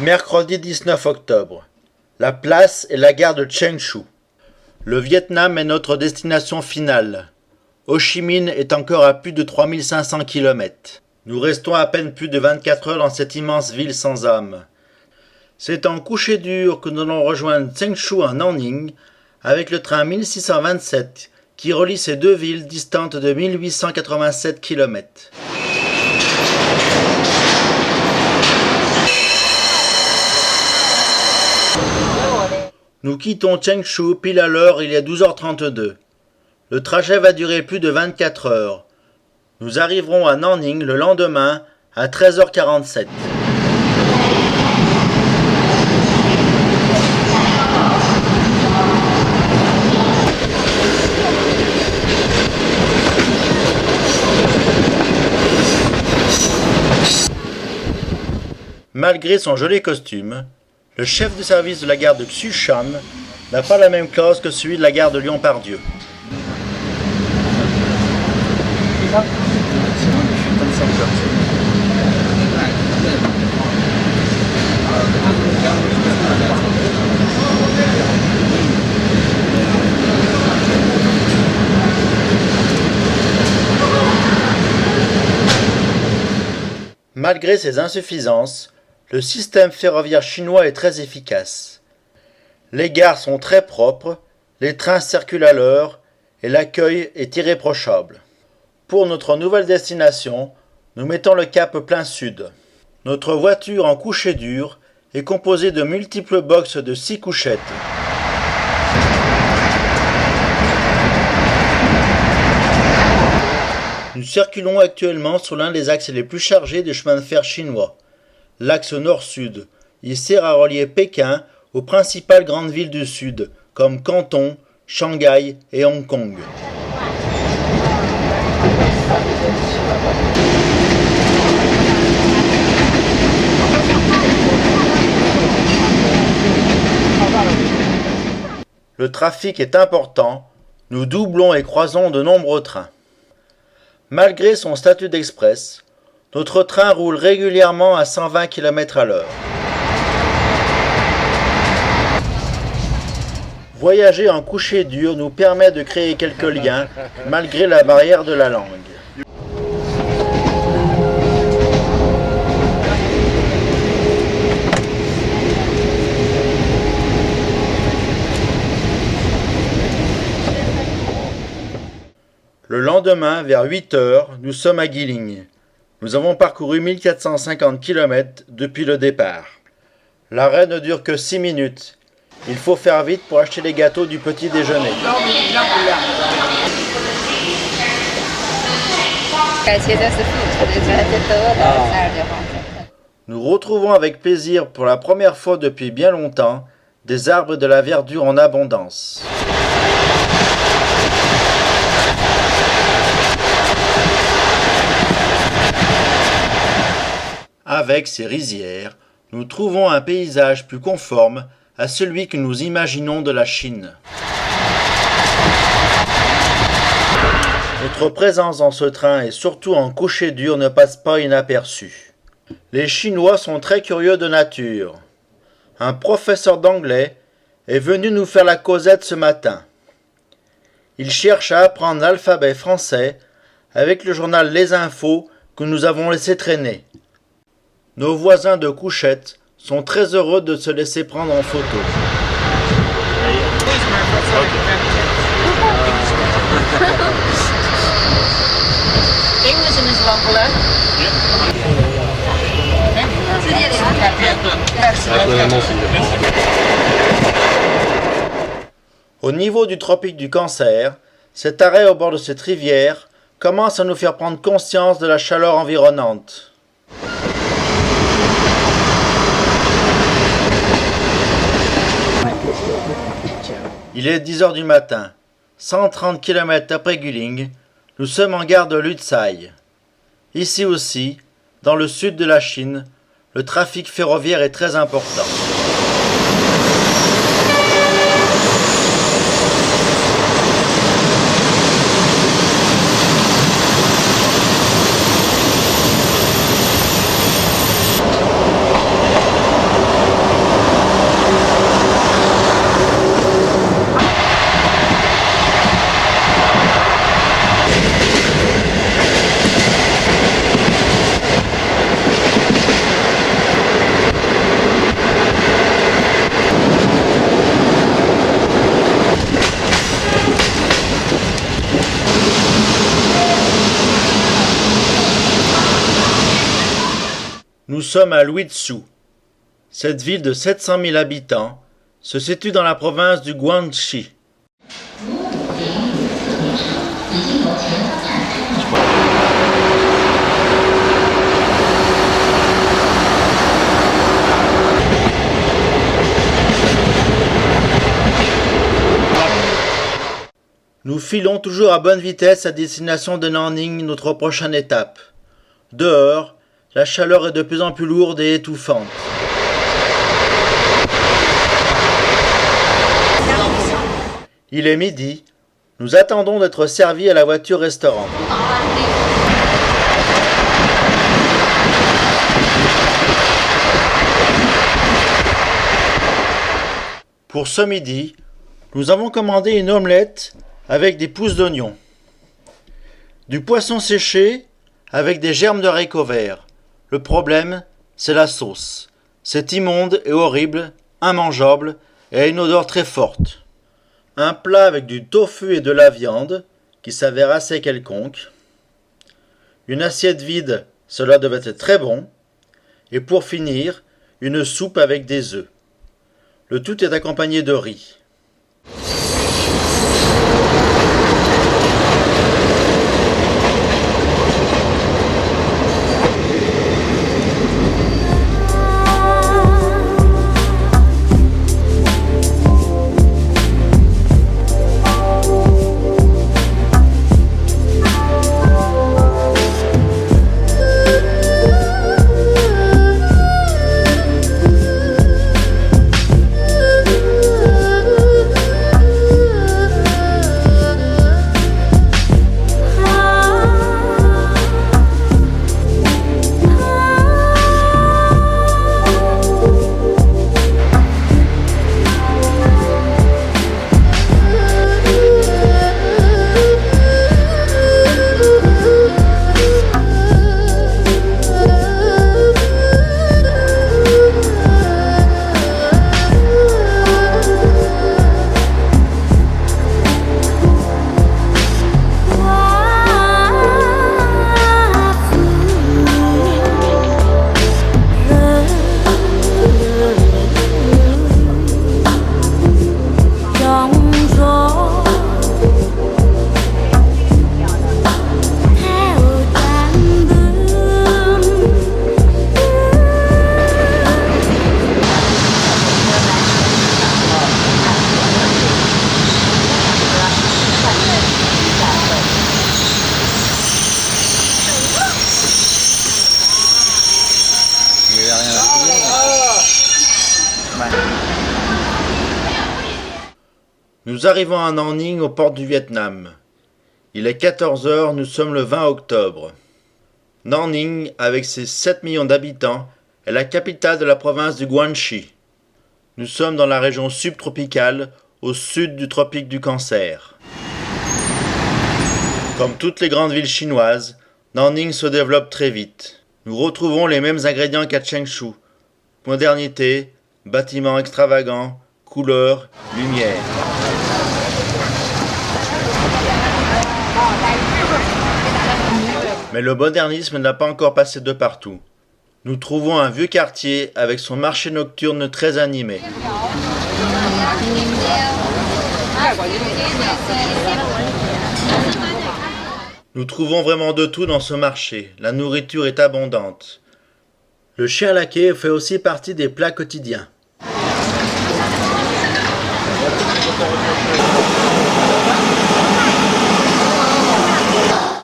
Mercredi 19 octobre. La place est la gare de Chengshu. Le Vietnam est notre destination finale. Ho Chi Minh est encore à plus de 3500 km. Nous restons à peine plus de 24 heures dans cette immense ville sans âme. C'est en coucher dur que nous allons rejoindre Chengshu en Nanning avec le train 1627 qui relie ces deux villes distantes de 1887 km. Nous quittons Chengshu pile à l'heure, il est 12h32. Le trajet va durer plus de 24 heures. Nous arriverons à Nanning le lendemain à 13h47. Malgré son joli costume, le chef de service de la gare de Xuchan n'a pas la même classe que celui de la gare de Lyon-Pardieu. Malgré ses insuffisances, le système ferroviaire chinois est très efficace. Les gares sont très propres, les trains circulent à l'heure et l'accueil est irréprochable. Pour notre nouvelle destination, nous mettons le cap plein sud. Notre voiture en coucher dur est composée de multiples boxes de 6 couchettes. Nous circulons actuellement sur l'un des axes les plus chargés des chemins de fer chinois. L'axe nord-sud. Il sert à relier Pékin aux principales grandes villes du sud, comme Canton, Shanghai et Hong Kong. Le trafic est important, nous doublons et croisons de nombreux trains. Malgré son statut d'express, notre train roule régulièrement à 120 km à l'heure. Voyager en coucher dur nous permet de créer quelques liens malgré la barrière de la langue. Le lendemain, vers 8 heures, nous sommes à Guilin. Nous avons parcouru 1450 km depuis le départ. L'arrêt ne dure que 6 minutes. Il faut faire vite pour acheter les gâteaux du petit déjeuner. Nous retrouvons avec plaisir pour la première fois depuis bien longtemps des arbres et de la verdure en abondance. Avec ces rizières, nous trouvons un paysage plus conforme à celui que nous imaginons de la Chine. Notre présence dans ce train et surtout en coucher dur ne passe pas inaperçue. Les Chinois sont très curieux de nature. Un professeur d'anglais est venu nous faire la causette ce matin. Il cherche à apprendre l'alphabet français avec le journal Les Infos que nous avons laissé traîner. Nos voisins de couchette sont très heureux de se laisser prendre en photo. Au niveau du tropique du Cancer, cet arrêt au bord de cette rivière commence à nous faire prendre conscience de la chaleur environnante. Il est 10h du matin. 130 km après Guilin, nous sommes en gare de Lutsai. Ici aussi, dans le sud de la Chine, le trafic ferroviaire est très important. sommes à Luizhou. Cette ville de 700 000 habitants se situe dans la province du Guangxi. Nous filons toujours à bonne vitesse à destination de Nanning, notre prochaine étape. Dehors, la chaleur est de plus en plus lourde et étouffante. Il est midi, nous attendons d'être servis à la voiture-restaurant. Pour ce midi, nous avons commandé une omelette avec des pousses d'oignon, du poisson séché avec des germes de haricots verts. Le problème, c'est la sauce. C'est immonde et horrible, immangeable et a une odeur très forte. Un plat avec du tofu et de la viande, qui s'avère assez quelconque. Une assiette vide, cela devait être très bon. Et pour finir, une soupe avec des œufs. Le tout est accompagné de riz. Nous arrivons à Nanning, aux portes du Vietnam. Il est 14 heures, nous sommes le 20 octobre. Nanning, avec ses 7 millions d'habitants, est la capitale de la province du Guangxi. Nous sommes dans la région subtropicale, au sud du tropique du Cancer. Comme toutes les grandes villes chinoises, Nanning se développe très vite. Nous retrouvons les mêmes ingrédients qu'à Changshu. Modernité, bâtiments extravagants, couleurs, lumière. Mais le modernisme n'a pas encore passé de partout. Nous trouvons un vieux quartier avec son marché nocturne très animé. Nous trouvons vraiment de tout dans ce marché. La nourriture est abondante. Le chien laqué fait aussi partie des plats quotidiens.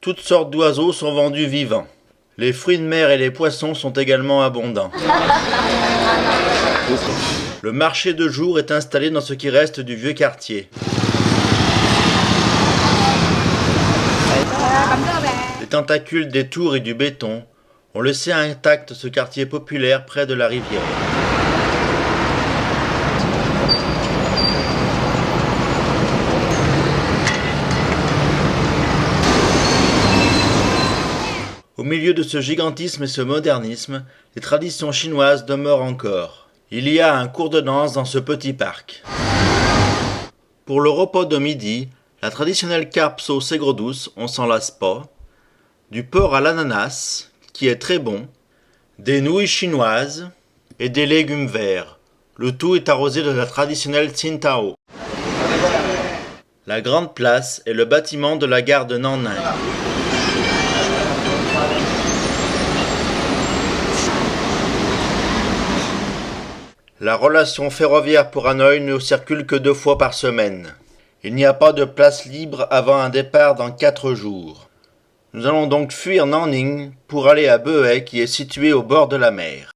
Toutes sortes d'oiseaux sont vendus vivants. Les fruits de mer et les poissons sont également abondants. Le marché de jour est installé dans ce qui reste du vieux quartier. Les tentacules des tours et du béton ont laissé intact ce quartier populaire près de la rivière. Au milieu de ce gigantisme et ce modernisme, les traditions chinoises demeurent encore. Il y a un cours de danse dans ce petit parc. Pour le repas de midi, la traditionnelle carpe sauce aigre douce, on s'en lasse pas, du porc à l'ananas, qui est très bon, des nouilles chinoises et des légumes verts. Le tout est arrosé de la traditionnelle Tsingtao. La grande place est le bâtiment de la gare de Nanning. La relation ferroviaire pour Hanoï ne circule que 2 fois par semaine. Il n'y a pas de place libre avant un départ dans 4 jours. Nous allons donc fuir Nanning pour aller à Beuay qui est situé au bord de la mer.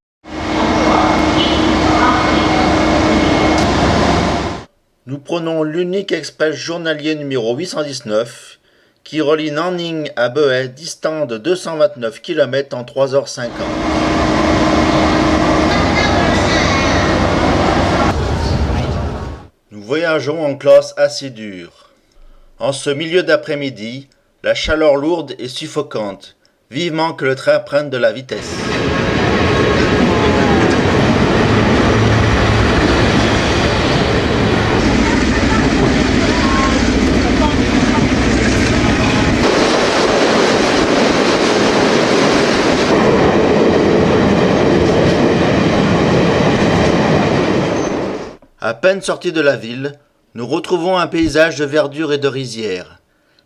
Nous prenons l'unique express journalier numéro 819 qui relie Nanning à Beuay, distant de 229 km en 3h50. Nous voyageons en classe assez dure. En ce milieu d'après-midi, la chaleur lourde et suffocante, vivement que le train prenne de la vitesse. À peine sortis de la ville, nous retrouvons un paysage de verdure et de rizières.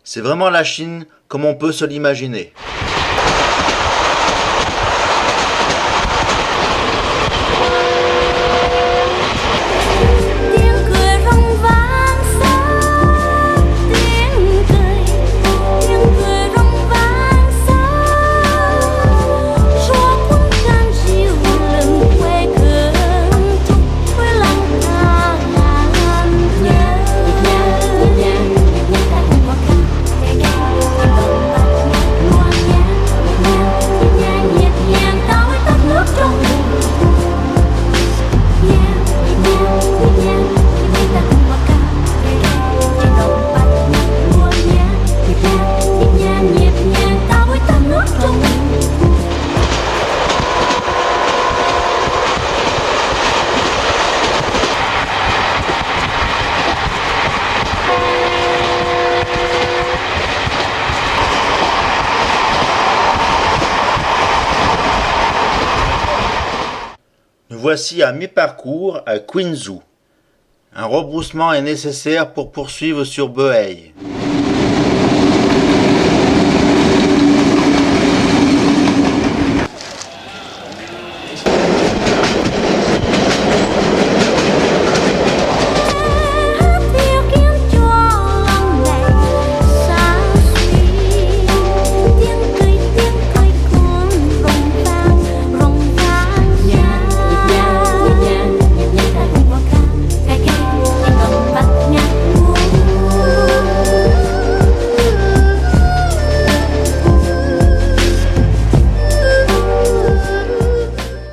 C'est vraiment la Chine comme on peut se l'imaginer. Nous voici à mi-parcours à Quinzhou. Un rebroussement est nécessaire pour poursuivre sur Beuay.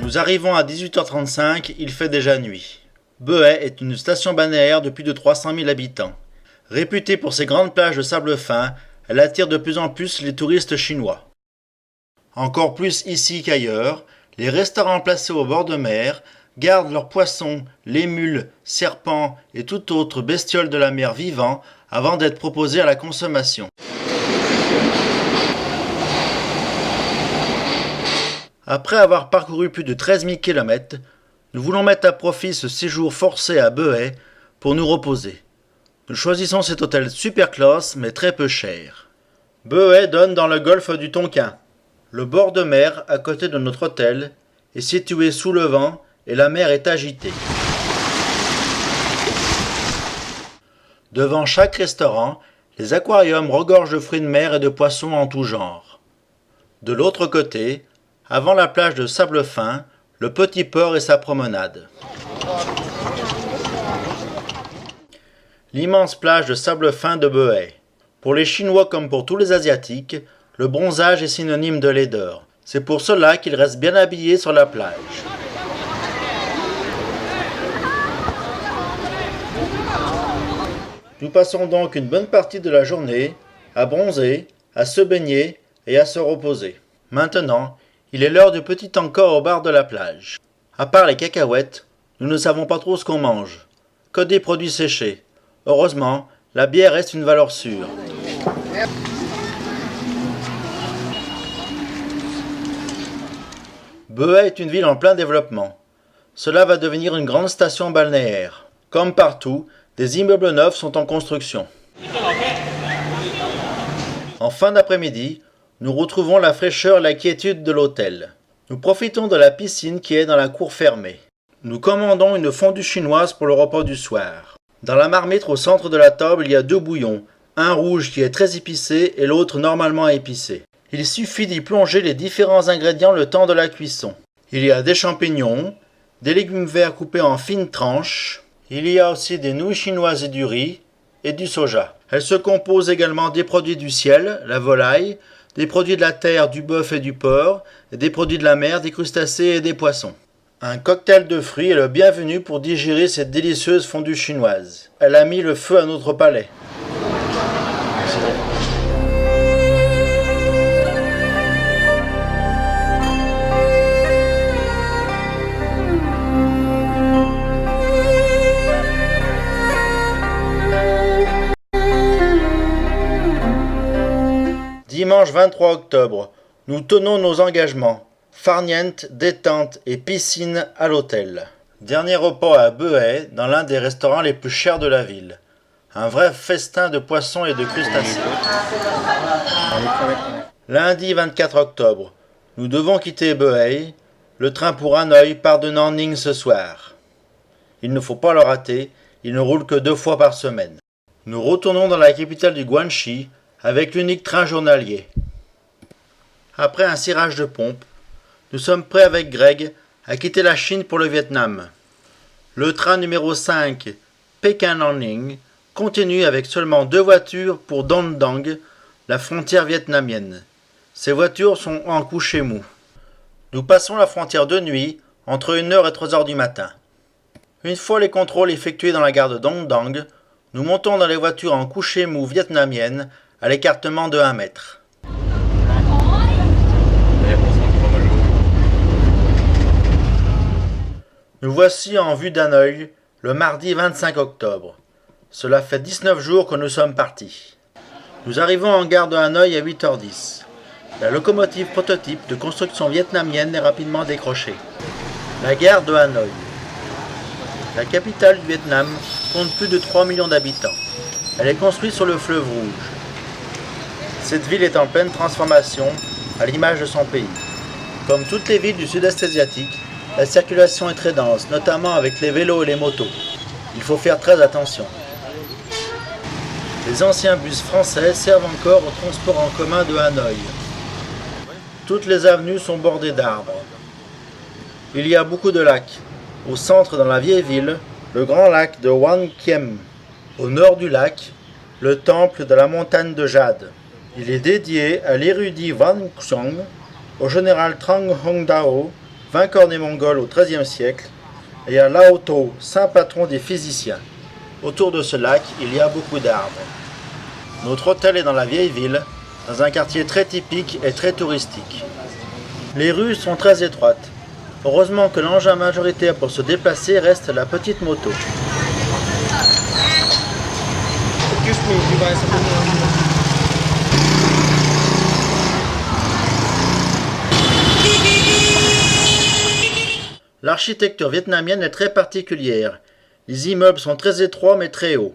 Nous arrivons à 18h35, il fait déjà nuit. Beuay est une station balnéaire de plus de 300 000 habitants. Réputée pour ses grandes plages de sable fin, elle attire de plus en plus les touristes chinois. Encore plus ici qu'ailleurs, les restaurants placés au bord de mer gardent leurs poissons, lémules, serpents et toute autre bestiole de la mer vivants avant d'être proposés à la consommation. Après avoir parcouru plus de 13 000 km, nous voulons mettre à profit ce séjour forcé à Beuay pour nous reposer. Nous choisissons cet hôtel super classe mais très peu cher. Beuay donne dans le golfe du Tonkin. Le bord de mer à côté de notre hôtel est situé sous le vent et la mer est agitée. Devant chaque restaurant, les aquariums regorgent de fruits de mer et de poissons en tout genre. De l'autre côté, avant la plage de sable fin, le petit port et sa promenade. L'immense plage de sable fin de Beuay. Pour les Chinois comme pour tous les Asiatiques, le bronzage est synonyme de laideur. C'est pour cela qu'ils restent bien habillés sur la plage. Nous passons donc une bonne partie de la journée à bronzer, à se baigner et à se reposer. Maintenant, il est l'heure du petit encor au bar de la plage. À part les cacahuètes, nous ne savons pas trop ce qu'on mange. Que des produits séchés. Heureusement, la bière reste une valeur sûre. Boë est une ville en plein développement. Cela va devenir une grande station balnéaire. Comme partout, des immeubles neufs sont en construction. En fin d'après-midi, nous retrouvons la fraîcheur et la quiétude de l'hôtel. Nous profitons de la piscine qui est dans la cour fermée. Nous commandons une fondue chinoise pour le repas du soir. Dans la marmite au centre de la table, il y a 2 bouillons, un rouge qui est très épicé et l'autre normalement épicé. Il suffit d'y plonger les différents ingrédients le temps de la cuisson. Il y a des champignons, des légumes verts coupés en fines tranches. Il y a aussi des nouilles chinoises et du riz et du soja. Elle se compose également des produits du ciel, la volaille, des produits de la terre, du bœuf et du porc, et des produits de la mer, des crustacés et des poissons. Un cocktail de fruits est le bienvenu pour digérer cette délicieuse fondue chinoise. Elle a mis le feu à notre palais. Dimanche 23 octobre, nous tenons nos engagements. Farniente, détente et piscine à l'hôtel. Dernier repas à Boë, dans l'un des restaurants les plus chers de la ville. Un vrai festin de poissons et de crustacés. Lundi 24 octobre, nous devons quitter Boë. Le train pour Hanoï part de Nanning ce soir. Il ne faut pas le rater, il ne roule que 2 fois par semaine. Nous retournons dans la capitale du Guangxi avec l'unique train journalier. Après un cirage de pompe, nous sommes prêts avec Greg à quitter la Chine pour le Vietnam. Le train numéro 5, Pékin-Nanning, continue avec seulement 2 voitures pour Don Dang, la frontière vietnamienne. Ces voitures sont en coucher mou. Nous passons la frontière de nuit, entre 1h et 3h du matin. Une fois les contrôles effectués dans la gare de Don Dang, nous montons dans les voitures en coucher mou vietnamiennes à l'écartement de 1 mètre. Nous voici en vue d'Hanoï, le mardi 25 octobre. Cela fait 19 jours que nous sommes partis. Nous arrivons en gare de Hanoï à 8h10. La locomotive prototype de construction vietnamienne est rapidement décrochée. La gare de Hanoï. La capitale du Vietnam compte plus de 3 millions d'habitants. Elle est construite sur le fleuve Rouge. Cette ville est en pleine transformation, à l'image de son pays. Comme toutes les villes du sud-est asiatique, la circulation est très dense, notamment avec les vélos et les motos. Il faut faire très attention. Les anciens bus français servent encore au transport en commun de Hanoï. Toutes les avenues sont bordées d'arbres. Il y a beaucoup de lacs. Au centre, dans la vieille ville, le grand lac de Hoan Kiem. Au nord du lac, le temple de la montagne de Jade. Il est dédié à l'érudit Wang Xiong, au général Trang Hong Dao, vainqueur des Mongols au XIIIe siècle, et à Lao To, saint patron des physiciens. Autour de ce lac, il y a beaucoup d'arbres. Notre hôtel est dans la vieille ville, dans un quartier très typique et très touristique. Les rues sont très étroites. Heureusement que l'engin majoritaire pour se déplacer reste la petite moto. L'architecture vietnamienne est très particulière. Les immeubles sont très étroits mais très hauts.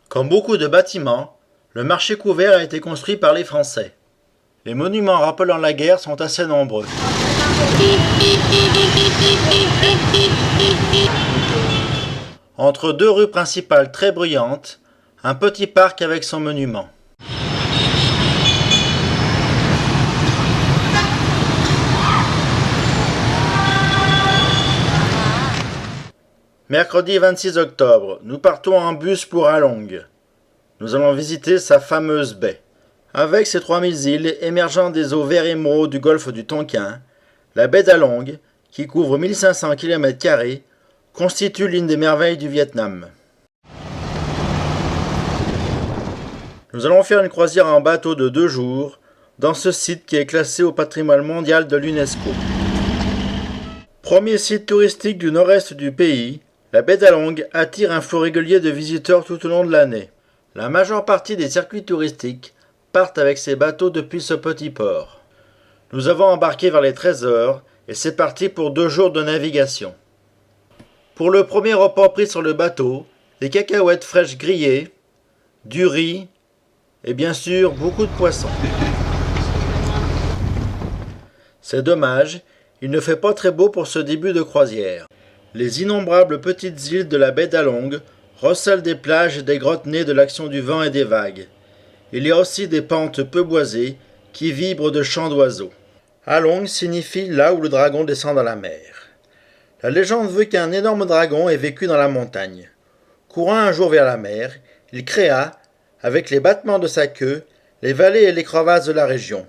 Comme beaucoup de bâtiments, le marché couvert a été construit par les Français. Les monuments rappelant la guerre sont assez nombreux. Entre 2 rues principales très bruyantes, un petit parc avec son monument. Mercredi 26 octobre, nous partons en bus pour Halong. Nous allons visiter sa fameuse baie. Avec ses 3000 îles émergeant des eaux vert émeraude du golfe du Tonkin, la baie d'Halong, qui couvre 1500 km², constitue l'une des merveilles du Vietnam. Nous allons faire une croisière en bateau de 2 jours dans ce site qui est classé au patrimoine mondial de l'UNESCO. Premier site touristique du nord-est du pays, la baie d'Halong attire un flot régulier de visiteurs tout au long de l'année. La majeure partie des circuits touristiques partent avec ces bateaux depuis ce petit port. Nous avons embarqué vers les 13h et c'est parti pour 2 jours de navigation. Pour le premier repas pris sur le bateau, des cacahuètes fraîches grillées, du riz et bien sûr beaucoup de poissons. C'est dommage, il ne fait pas très beau pour ce début de croisière. Les innombrables petites îles de la baie d'Along recèlent des plages et des grottes nées de l'action du vent et des vagues. Il y a aussi des pentes peu boisées qui vibrent de chants d'oiseaux. Along signifie là où le dragon descend dans la mer. La légende veut qu'un énorme dragon ait vécu dans la montagne. Courant un jour vers la mer, il créa, avec les battements de sa queue, les vallées et les crevasses de la région.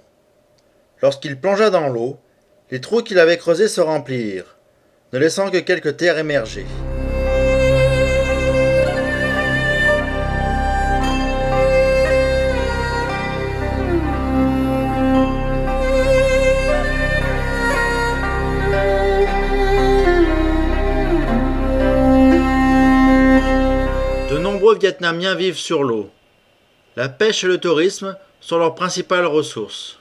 Lorsqu'il plongea dans l'eau, les trous qu'il avait creusés se remplirent, ne laissant que quelques terres émerger. De nombreux Vietnamiens vivent sur l'eau. La pêche et le tourisme sont leurs principales ressources.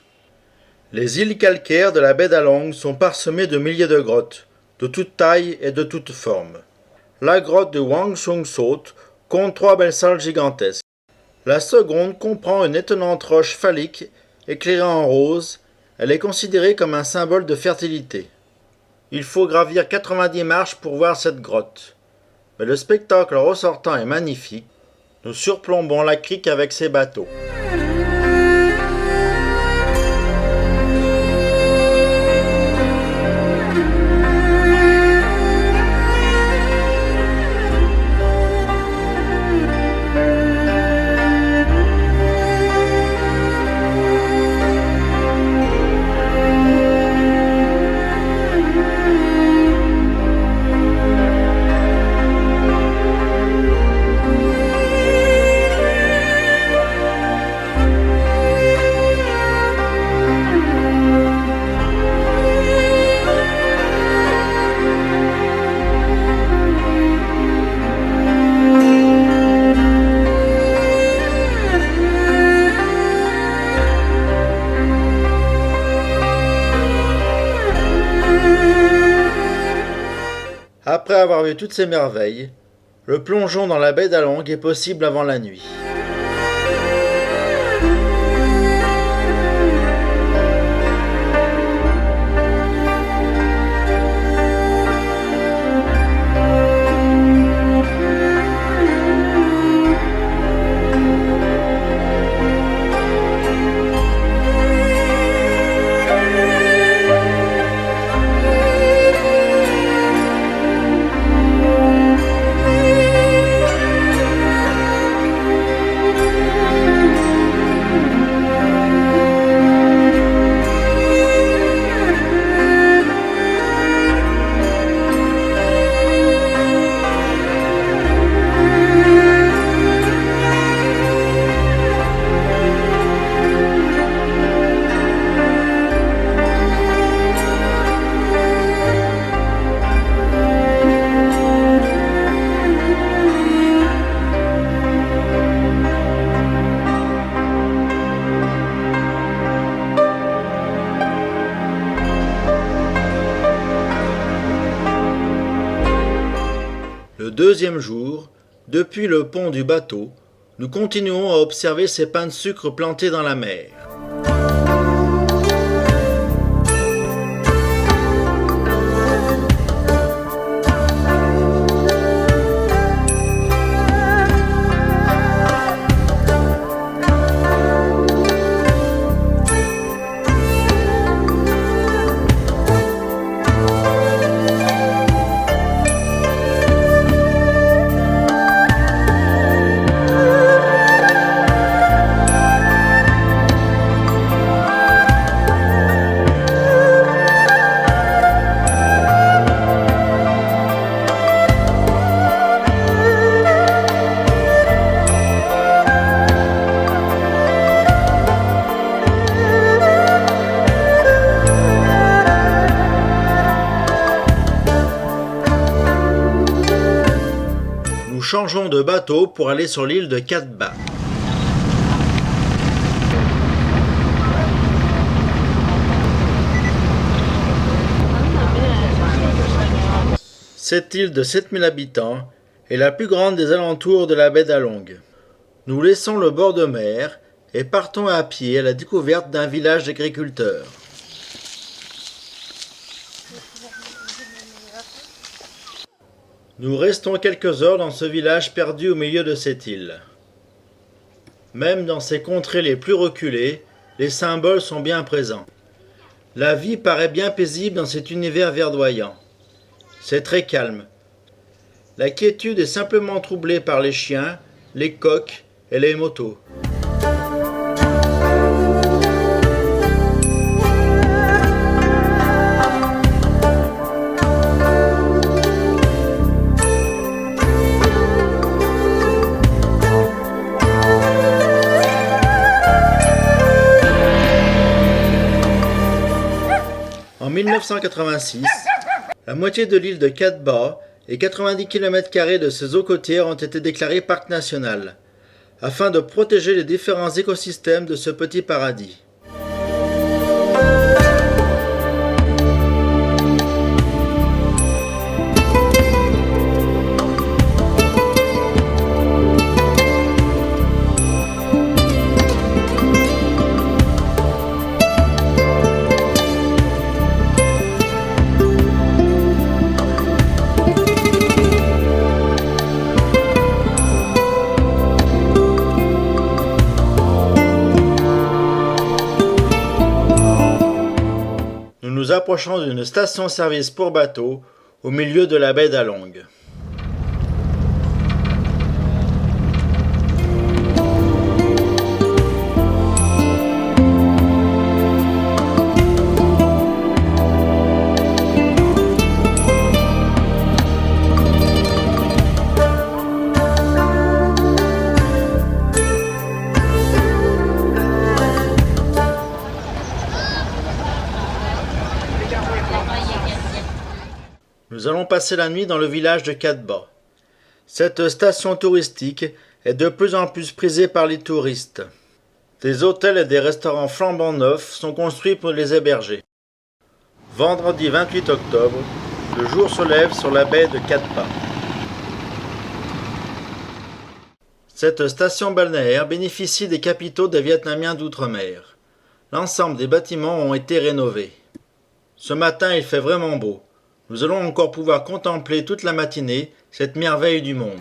Les îles calcaires de la baie d'Along sont parsemées de milliers de grottes, de toute taille et de toutes formes. La grotte de Wang Sung Sot compte 3 belles salles gigantesques. La seconde comprend une étonnante roche phallique éclairée en rose. Elle est considérée comme un symbole de fertilité. Il faut gravir 90 marches pour voir cette grotte. Mais le spectacle ressortant est magnifique. Nous surplombons la crique avec ses bateaux. Après avoir vu toutes ces merveilles, le plongeon dans la baie d'Along est possible avant la nuit. Le deuxième jour, depuis le pont du bateau, nous continuons à observer ces pains de sucre plantés dans la mer. Nous changeons de bateau pour aller sur l'île de Cat Ba. Cette île de 7000 habitants est la plus grande des alentours de la baie d'Along. Nous laissons le bord de mer et partons à pied à la découverte d'un village d'agriculteurs. Nous restons quelques heures dans ce village perdu au milieu de cette île. Même dans ces contrées les plus reculées, les symboles sont bien présents. La vie paraît bien paisible dans cet univers verdoyant. C'est très calme. La quiétude est simplement troublée par les chiens, les coqs et les motos. En 1986, la moitié de l'île de Catbah et 90 km² de ses eaux côtières ont été déclarés parc national, afin de protéger les différents écosystèmes de ce petit paradis. Nous approchons d'une station-service pour bateaux au milieu de la baie d'Along. Nous allons passer la nuit dans le village de Catbah. Cette station touristique est de plus en plus prisée par les touristes. Des hôtels et des restaurants flambant neufs sont construits pour les héberger. Vendredi 28 octobre, le jour se lève sur la baie de Catbah. Cette station balnéaire bénéficie des capitaux des Vietnamiens d'outre-mer. L'ensemble des bâtiments ont été rénovés. Ce matin, il fait vraiment beau. Nous allons encore pouvoir contempler toute la matinée cette merveille du monde.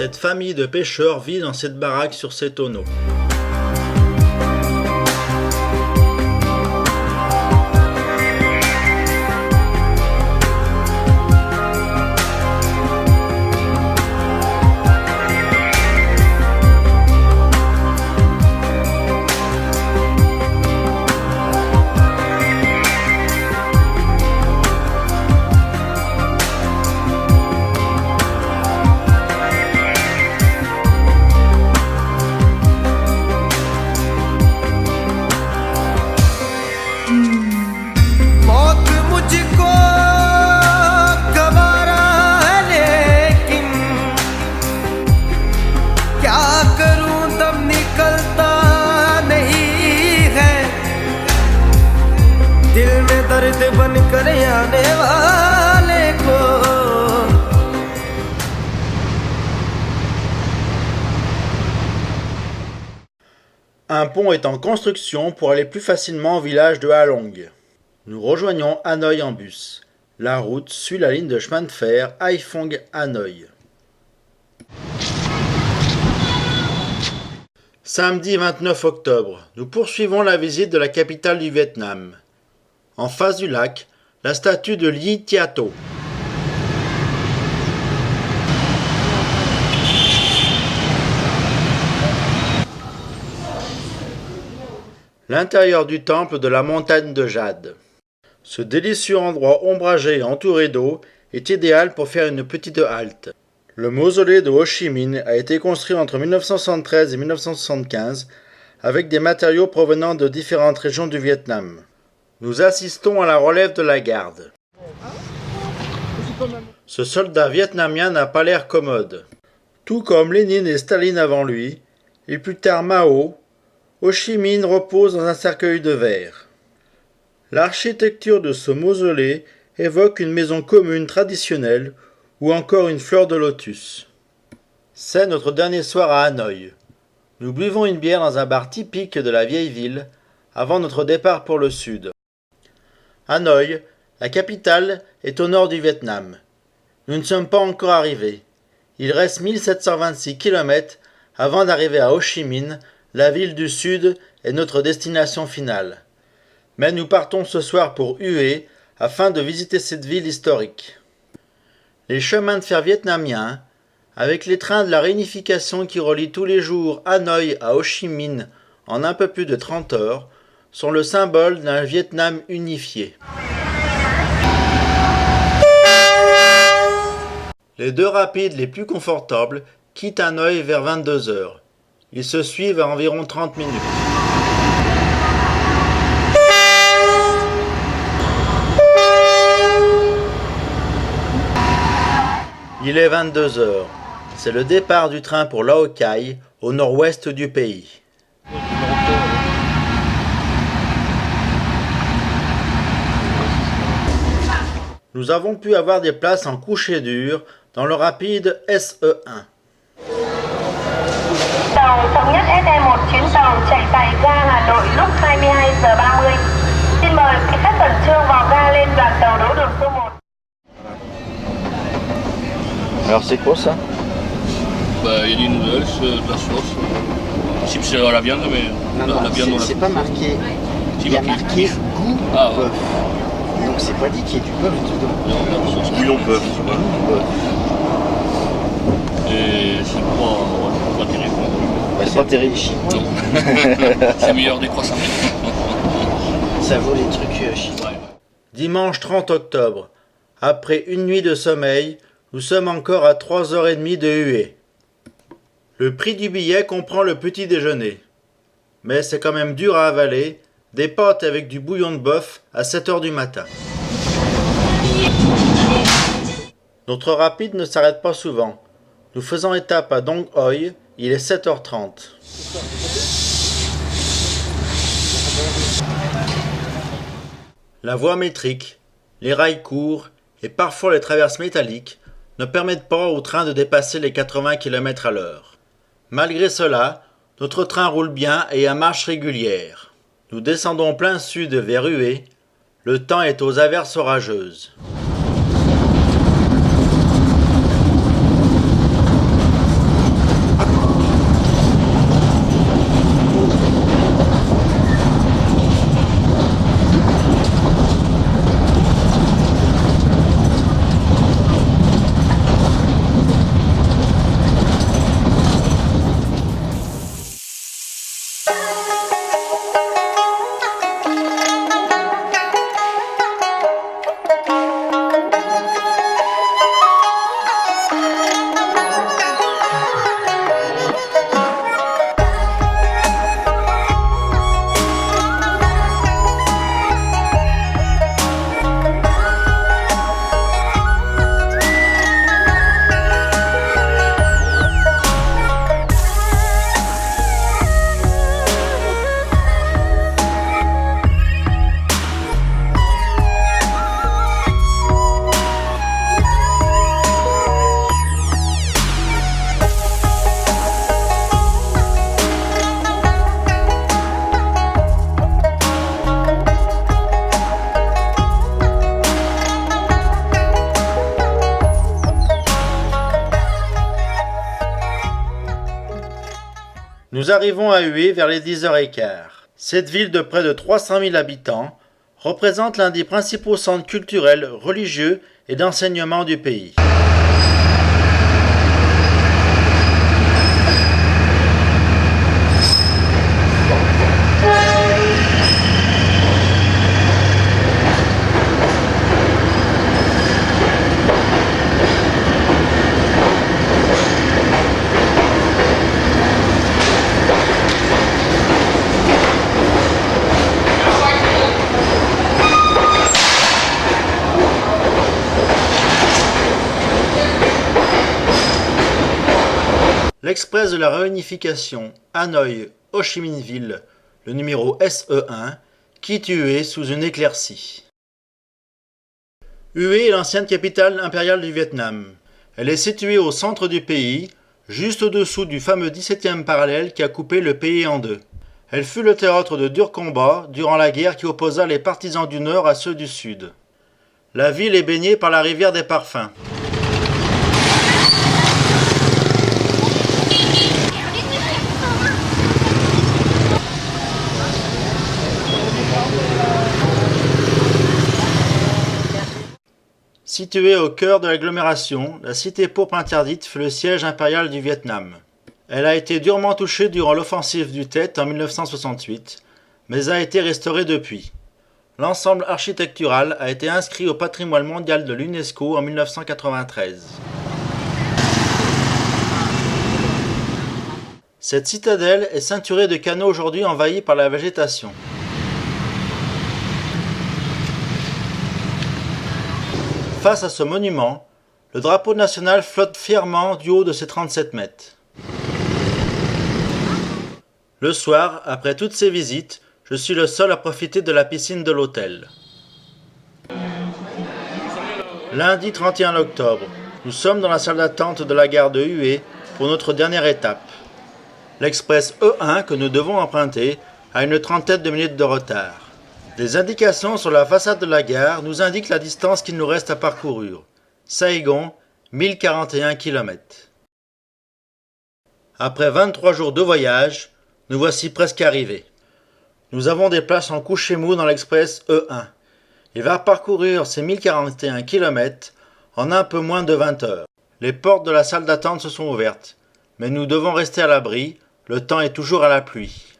Cette famille de pêcheurs vit dans cette baraque sur ces tonneaux. Un pont est en construction pour aller plus facilement au village de Halong. Nous rejoignons Hanoï en bus. La route suit la ligne de chemin de fer Haiphong-Hanoï. Samedi 29 octobre, nous poursuivons la visite de la capitale du Vietnam. En face du lac, la statue de Ly Thiato. L'intérieur du temple de la montagne de Jade. Ce délicieux endroit ombragé et entouré d'eau est idéal pour faire une petite halte. Le mausolée de Ho Chi Minh a été construit entre 1973 et 1975 avec des matériaux provenant de différentes régions du Vietnam. Nous assistons à la relève de la garde. Ce soldat vietnamien n'a pas l'air commode. Tout comme Lénine et Staline avant lui, et plus tard Mao, Ho Chi Minh repose dans un cercueil de verre. L'architecture de ce mausolée évoque une maison commune traditionnelle ou encore une fleur de lotus. C'est notre dernier soir à Hanoï. Nous buvons une bière dans un bar typique de la vieille ville avant notre départ pour le sud. Hanoï, la capitale, est au nord du Vietnam. Nous ne sommes pas encore arrivés. Il reste 1726 km avant d'arriver à Ho Chi Minh, la ville du sud est notre destination finale. Mais nous partons ce soir pour Hue afin de visiter cette ville historique. Les chemins de fer vietnamiens, avec les trains de la réunification qui relient tous les jours Hanoï à Ho Chi Minh en un peu plus de 30 heures, sont le symbole d'un Vietnam unifié. Les deux rapides les plus confortables quittent Hanoï vers 22 heures. Ils se suivent à environ 30 minutes. Il est 22 heures. C'est le départ du train pour Lao Cai, au nord-ouest du pays. Nous avons pu avoir des places en coucher dur dans le rapide SE1. Tàu thống nhất SE1 chuyến tàu chạy tại ga Hà Nội lúc 22h30. Xin mời quý khách khẩn trương vào ga lên đoàn tàu đấu đường số 1. Alors c'est quoi ça? Il y a des noodles, de la sauce. Chips à la viande, mais la viande c'est pas marqué. Il y a marqué goût bœuf. Donc c'est pas dit qu'il y ait du bœuf dedans. Non, c'est bouillon bœuf, tu vois. Et c'est pas terrible. C'est pas terrible chinois. C'est meilleur des croissants. Ça vaut les trucs chinois. Dimanche 30 octobre. Après une nuit de sommeil, nous sommes encore à 3h30 de Hue. Le prix du billet comprend le petit déjeuner. Mais c'est quand même dur à avaler, des pâtes avec du bouillon de bœuf à 7h du matin. Notre rapide ne s'arrête pas souvent. Nous faisons étape à Dong Hoi, il est 7h30. La voie métrique, les rails courts et parfois les traverses métalliques ne permettent pas au train de dépasser les 80 km à l'heure. Malgré cela, notre train roule bien et à marche régulière. Nous descendons plein sud vers Hue. Le temps est aux averses orageuses. Nous arrivons à Hue vers les 10h15. Cette ville de près de 300 000 habitants représente l'un des principaux centres culturels, religieux et d'enseignement du pays. L'Express de la réunification Hanoï-Ho Chi Minh-Ville, le numéro SE1, quitte Hue sous une éclaircie. Hue est l'ancienne capitale impériale du Vietnam. Elle est située au centre du pays, juste au-dessous du fameux 17e parallèle qui a coupé le pays en deux. Elle fut le théâtre de durs combats durant la guerre qui opposa les partisans du Nord à ceux du Sud. La ville est baignée par la rivière des Parfums. Située au cœur de l'agglomération, la cité pourpre interdite fut le siège impérial du Vietnam. Elle a été durement touchée durant l'offensive du Tet en 1968, mais a été restaurée depuis. L'ensemble architectural a été inscrit au patrimoine mondial de l'UNESCO en 1993. Cette citadelle est ceinturée de canaux aujourd'hui envahis par la végétation. Face à ce monument, le drapeau national flotte fièrement du haut de ses 37 mètres. Le soir, après toutes ces visites, je suis le seul à profiter de la piscine de l'hôtel. Lundi 31 octobre, nous sommes dans la salle d'attente de la gare de Hue pour notre dernière étape. L'express E1 que nous devons emprunter a une trentaine de minutes de retard. Des indications sur la façade de la gare nous indiquent la distance qu'il nous reste à parcourir. Saigon, 1041 km. Après 23 jours de voyage, nous voici presque arrivés. Nous avons des places en coucher mou dans l'express E1. Il va parcourir ces 1041 km en un peu moins de 20 heures. Les portes de la salle d'attente se sont ouvertes, mais nous devons rester à l'abri, le temps est toujours à la pluie.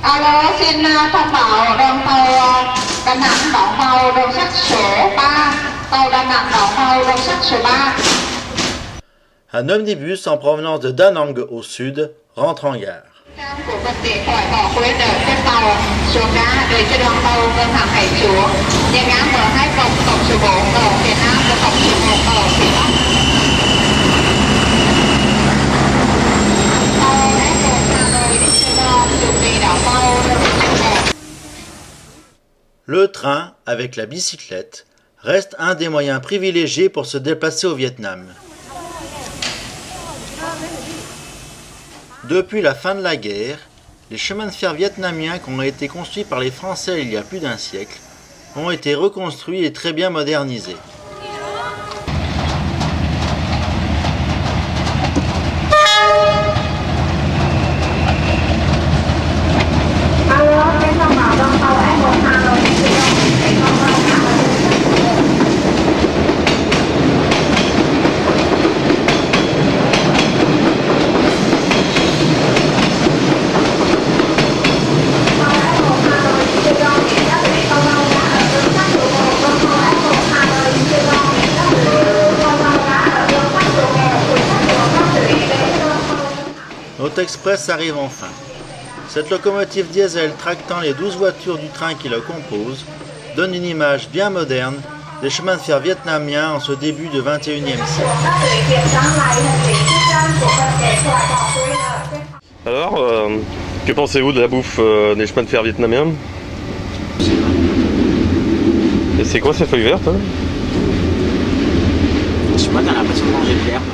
Alo, xin thông báo đoàn tàu Đà Nẵng đón tàu đường sắt số 3. Tàu Đà Nẵng đón tàu đường sắt số 3. Un omnibus en provenance de Da Nang au sud rentre en gare. Của phương tiện khỏi bỏ quên ở trên tàu xuống ga để cho đoàn tàu ngân hàng Hải Chúa. Nhà ga M2 cổng số 4 ở phía Nam và cổng số 1 ở phía Bắc. Le train, avec la bicyclette, reste un des moyens privilégiés pour se déplacer au Vietnam. Depuis la fin de la guerre, les chemins de fer vietnamiens qui ont été construits par les Français il y a plus d'un siècle ont été reconstruits et très bien modernisés. Notre express arrive enfin. Cette locomotive diesel tractant les 12 voitures du train qui la composent donne une image bien moderne des chemins de fer vietnamiens en ce début du XXIe siècle. Alors, que pensez-vous de la bouffe des chemins de fer vietnamiens? Et c'est quoi ces feuilles vertes hein? Je sais pas, t'as l'impression de manger de l'herbe.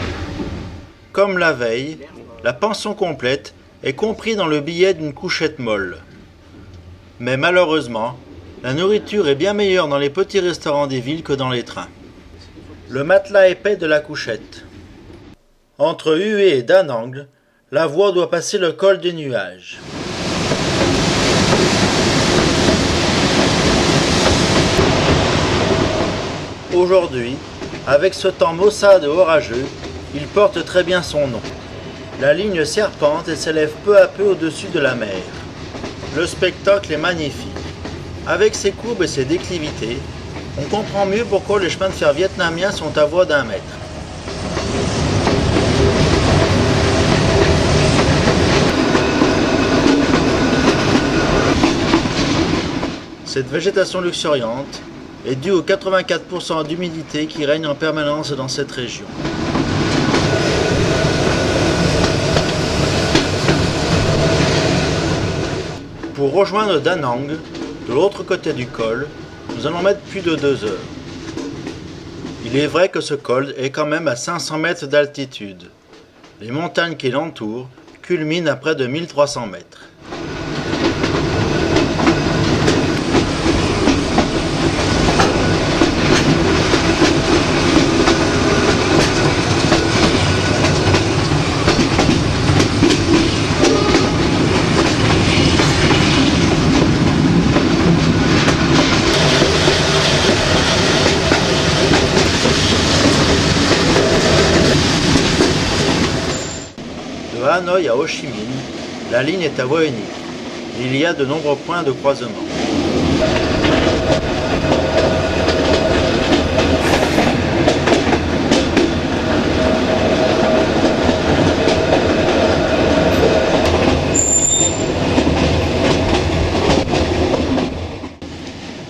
Comme la veille, la pension complète est comprise dans le billet d'une couchette molle. Mais malheureusement, la nourriture est bien meilleure dans les petits restaurants des villes que dans les trains. Le matelas épais de la couchette. Entre Hue et Da Nang, La voie doit passer le col des Nuages. Aujourd'hui, avec ce temps maussade et orageux, il porte très bien son nom. La ligne serpente et s'élève peu à peu au-dessus de la mer. Le spectacle est magnifique. Avec ses courbes et ses déclivités, on comprend mieux pourquoi les chemins de fer vietnamiens sont à voie d'1 mètre. Cette végétation luxuriante est due aux 84% d'humidité qui règne en permanence dans cette région. Pour rejoindre Da Nang, de l'autre côté du col, nous allons mettre plus de 2 heures. Il est vrai que ce col est quand même à 500 mètres d'altitude. Les montagnes qui l'entourent culminent à près de 1300 mètres. De Hanoï à Ho Chi Minh, la ligne est à voie unique. Il y a de nombreux points de croisement.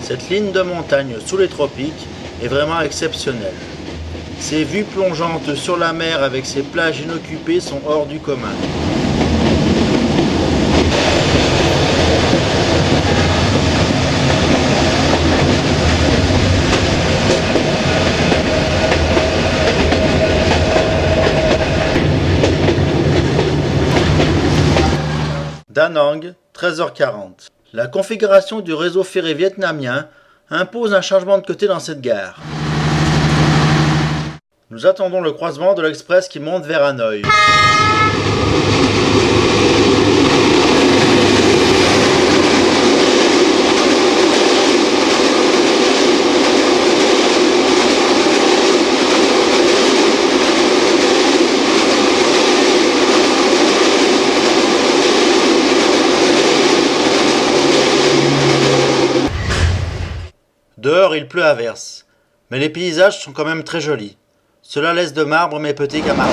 Cette ligne de montagne sous les tropiques est vraiment exceptionnelle. Ces vues plongeantes sur la mer avec ses plages inoccupées sont hors du commun. Da Nang, 13h40. La configuration du réseau ferré vietnamien impose un changement de côté dans cette gare. Nous attendons le croisement de l'express qui monte vers Hanoï. Dehors, il pleut à verse, mais les paysages sont quand même très jolis. Cela laisse de marbre mes petits camarades.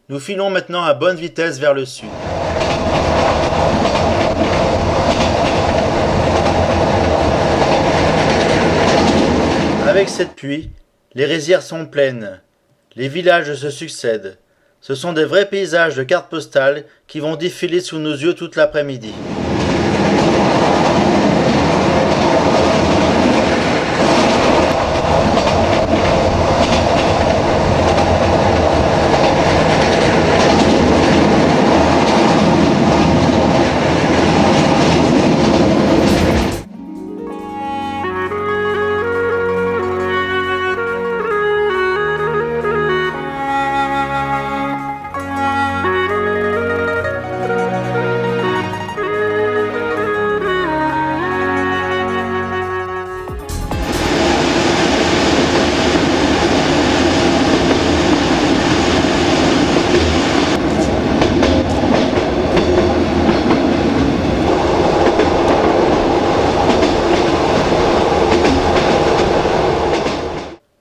Nous filons maintenant à bonne vitesse vers le sud. Avec cette pluie, les rizières sont pleines. Les villages se succèdent. Ce sont des vrais paysages de cartes postales qui vont défiler sous nos yeux toute l'après-midi.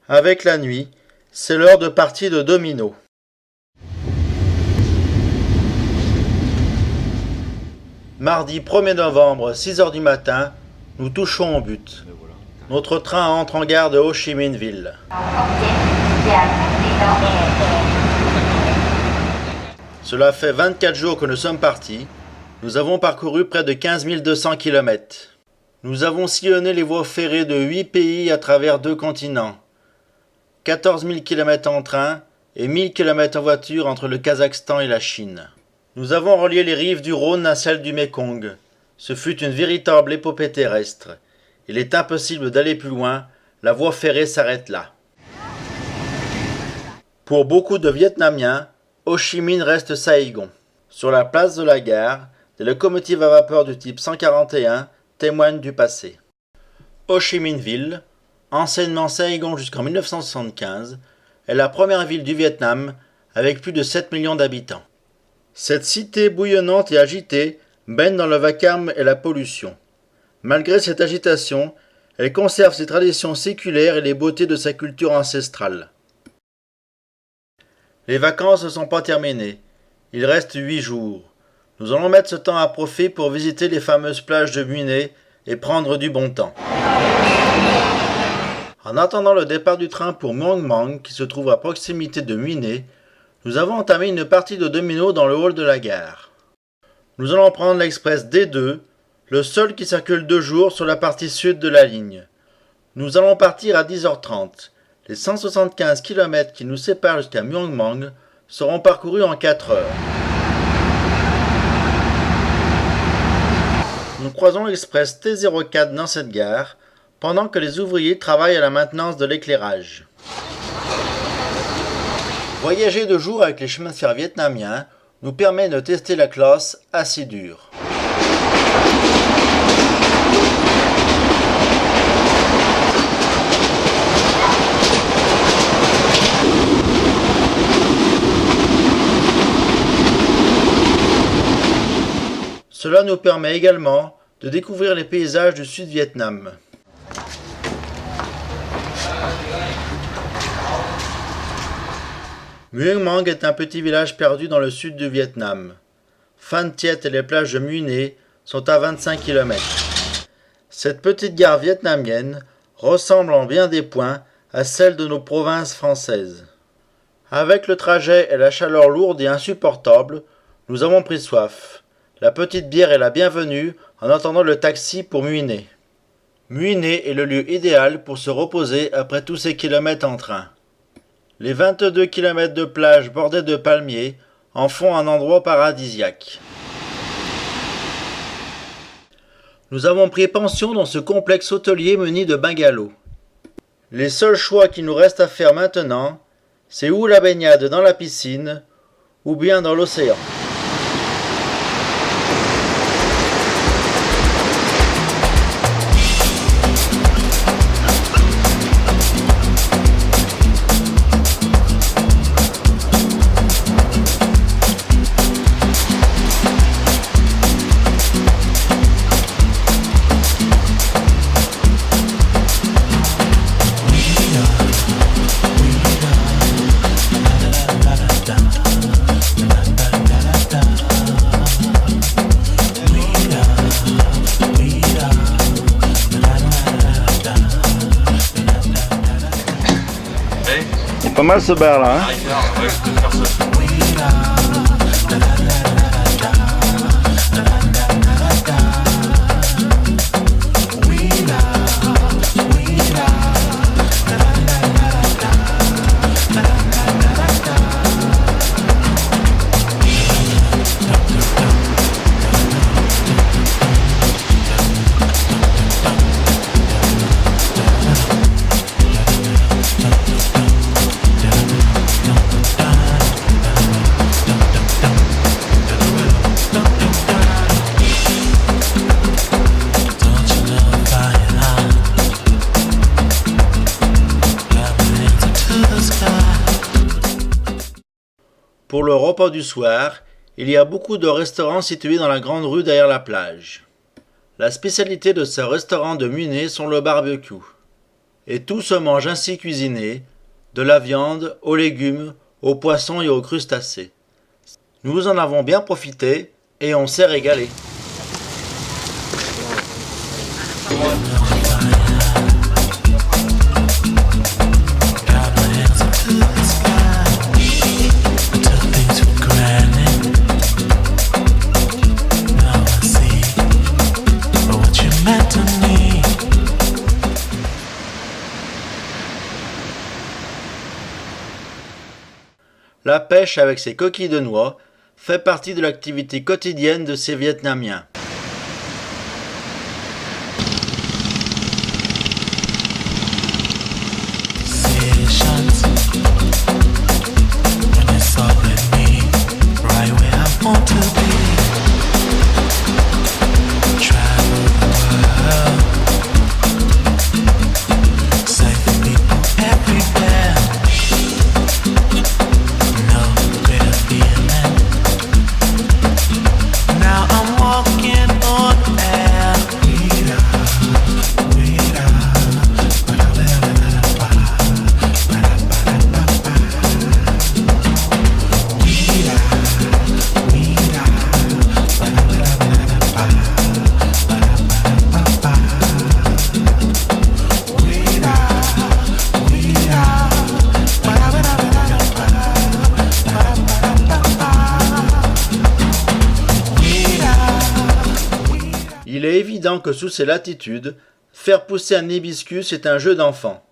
Avec la nuit, c'est l'heure de partie de domino. Mardi 1er novembre, 6h du matin, nous touchons au but. Notre train entre en gare de Ho Chi Minh Ville. Cela fait 24 jours que nous sommes partis. Nous avons parcouru près de 15 200 km. Nous avons sillonné les voies ferrées de 8 pays à travers 2 continents. 14 000 km en train et 1000 km en voiture entre le Kazakhstan et la Chine. Nous avons relié les rives du Rhône à celles du Mékong. Ce fut une véritable épopée terrestre. Il est impossible d'aller plus loin, la voie ferrée s'arrête là. Pour beaucoup de Vietnamiens, Ho Chi Minh reste Saigon. Sur la place de la gare, des locomotives à vapeur du type 141 témoignent du passé. Ho Chi Minh Ville, anciennement Saigon jusqu'en 1975, est la première ville du Vietnam avec plus de 7 millions d'habitants. Cette cité bouillonnante et agitée baigne dans le vacarme et la pollution. Malgré cette agitation, elle conserve ses traditions séculaires et les beautés de sa culture ancestrale. Les vacances ne sont pas terminées. Il reste 8 jours. Nous allons mettre ce temps à profit pour visiter les fameuses plages de Mui Né et prendre du bon temps. En attendant le départ du train pour Muang Mang, qui se trouve à proximité de Mui Né, nous avons entamé une partie de domino dans le hall de la gare. Nous allons prendre l'express D2, le seul qui circule 2 jours sur la partie sud de la ligne. Nous allons partir à 10h30. Les 175 km qui nous séparent jusqu'à Muang Mang seront parcourus en 4 heures. Nous croisons l'express T04 dans cette gare, pendant que les ouvriers travaillent à la maintenance de l'éclairage. Voyager de jour avec les chemins de fer vietnamiens nous permet de tester la classe assez dure. Cela nous permet également de découvrir les paysages du Sud-Vietnam. Muang Mang est un petit village perdu dans le sud du Vietnam. Phan Thiet et les plages de Mui Né sont à 25 km. Cette petite gare vietnamienne ressemble en bien des points à celle de nos provinces françaises. Avec le trajet et la chaleur lourde et insupportable, nous avons pris soif. La petite bière est la bienvenue en attendant le taxi pour Mui Né. Mui Né est le lieu idéal pour se reposer après tous ces kilomètres en train. Les 22 km de plage bordées de palmiers en font un endroit paradisiaque. Nous avons pris pension dans ce complexe hôtelier muni de bungalows. Les seuls choix qu'il nous reste à faire maintenant, c'est ou la baignade dans la piscine, ou bien dans l'océan. Pas mal ce bar là, hein. Pour le repas du soir, il y a beaucoup de restaurants situés dans la grande rue derrière la plage. La spécialité de ce restaurant de Mui Né sont le barbecue. Et tout se mange ainsi cuisiné, de la viande, aux légumes, aux poissons et aux crustacés. Nous en avons bien profité et on s'est régalé. La pêche avec ses coquilles de noix fait partie de l'activité quotidienne de ces Vietnamiens. Il est évident que sous ces latitudes, faire pousser un hibiscus est un jeu d'enfant.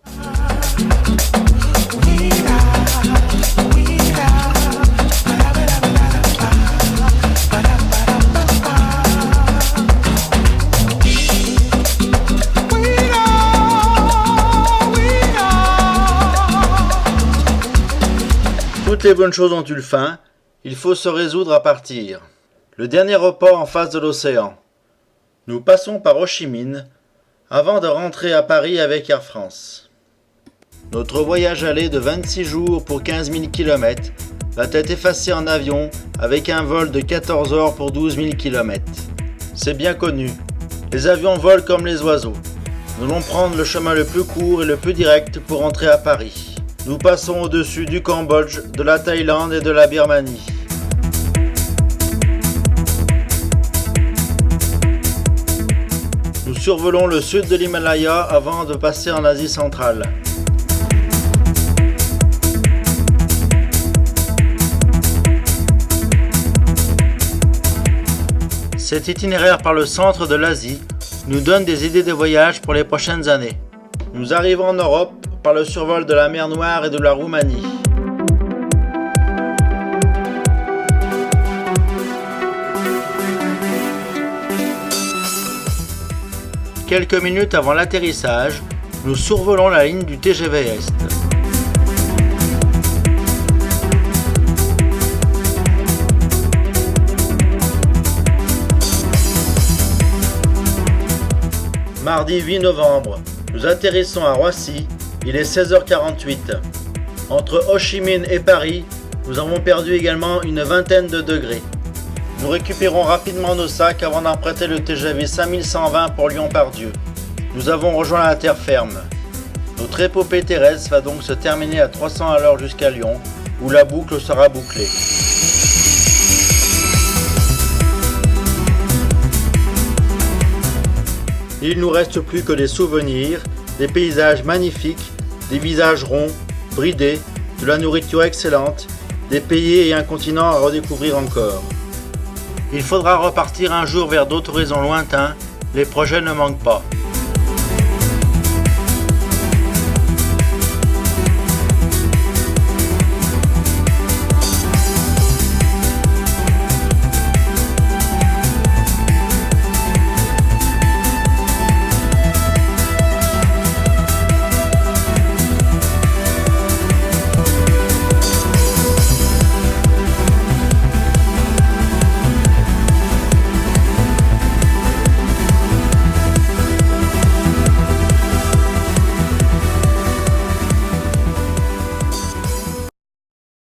Toutes les bonnes choses ont eu le fin, il faut se résoudre à partir. Le dernier report en face de l'océan. Nous passons par Ho Chi Minh avant de rentrer à Paris avec Air France. Notre voyage aller de 26 jours pour 15 000 km va être effacé en avion avec un vol de 14 heures pour 12 000 km. C'est bien connu, les avions volent comme les oiseaux. Nous allons prendre le chemin le plus court et le plus direct pour rentrer à Paris. Nous passons au-dessus du Cambodge, de la Thaïlande et de la Birmanie. Nous survolons le sud de l'Himalaya avant de passer en Asie centrale. Cet itinéraire par le centre de l'Asie nous donne des idées de voyage pour les prochaines années. Nous arrivons en Europe par le survol de la mer Noire et de la Roumanie. Quelques minutes avant l'atterrissage, nous survolons la ligne du TGV Est. Mardi 8 novembre, nous atterrissons à Roissy. Il est 16h48. Entre Ho Chi Minh et Paris, nous avons perdu également une vingtaine de degrés. Nous récupérons rapidement nos sacs avant d'emprunter le TGV 5120 pour Lyon-Part-Dieu. Nous avons rejoint la terre ferme. Notre épopée terrestre va donc se terminer à 300 à l'heure jusqu'à Lyon, où la boucle sera bouclée. Il ne nous reste plus que des souvenirs, des paysages magnifiques, des visages ronds, bridés, de la nourriture excellente, des pays et un continent à redécouvrir encore. Il faudra repartir un jour vers d'autres horizons lointains, les projets ne manquent pas.